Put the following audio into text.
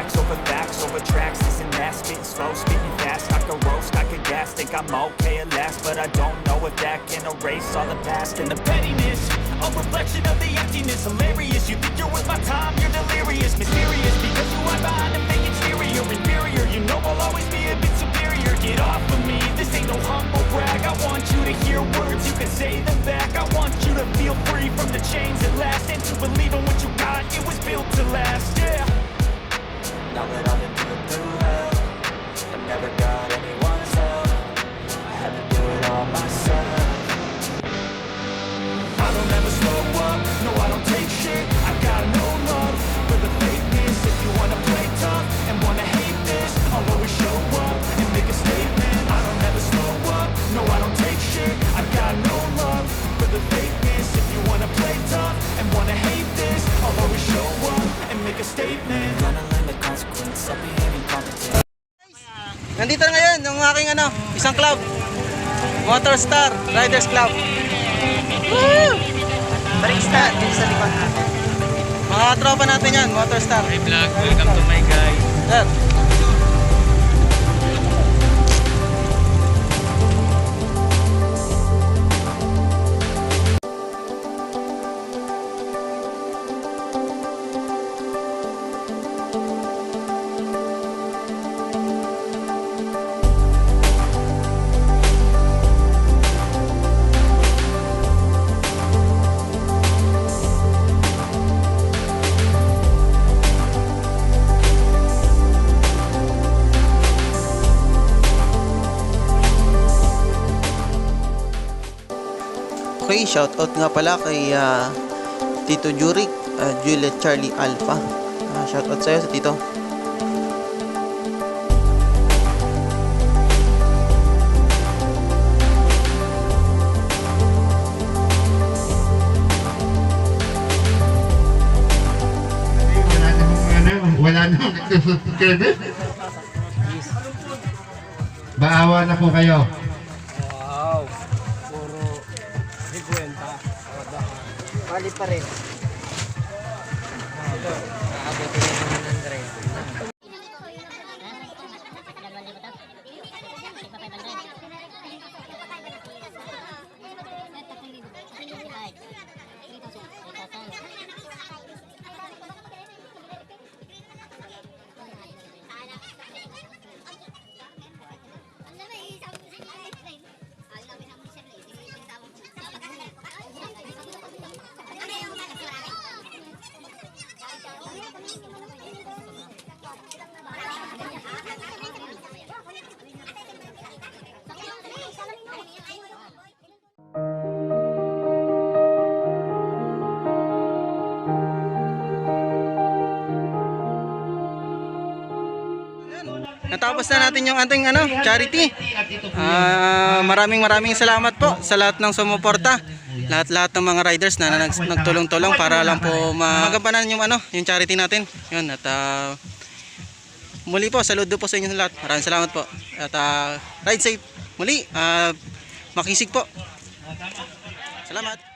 facts over tracks, this and that, spitting slow, spitting fast. I could roast, I could gas, think I'm okay at last, but I don't know if that can erase all the past. And the pettiness, a reflection of the emptiness. Hilarious, you think you're worth my time, you're delirious. Mysterious, because you hide behind a fake exterior. Inferior, you know I'll always be a bit superior. Get off of me, this ain't no humble brag. I want you to hear words, you can say them back. I want you to feel free from the chains at last, and to believe in what you got, it was built to last, yeah. Now that I've been through hell, I never got anyone's help. I had to do it all myself. I don't ever slow up, no I don't take shit. I got no love for the fakeness. If you wanna play tough and wanna hate this, I'll always show up and make a statement. I don't ever slow up, no I don't take shit. I got no love for the fakeness. If you wanna play tough and wanna hate this, I'll always show up and make a statement. Gonna learn the consequence of being incompetent. Nandito na ngayon yung aking isang club, Motor Star Riders Club. Woo! Barista, dito sa likod natin. Mga tropa natin yan, Motor Star. Hi vlog, welcome to my guys. Sir. Okay, shoutout nga pala kay Tito Jurik, Juliet Charlie Alpha. Shoutout sa'yo sa Tito. Wala namang nagsusubscribe. Baawa na po kayo. Wow, puro 50. Bali pa rin. Nakabuti na 100. Natapos na natin yung ating charity. Maraming salamat po sa lahat ng sumuporta. Lahat ng mga riders na nagtulong-tulong para lang po magampanan yung yung charity natin. Yun, at muli po saludo po sa inyo lahat. Maraming salamat po. At ride safe muli. Makisig po. Salamat.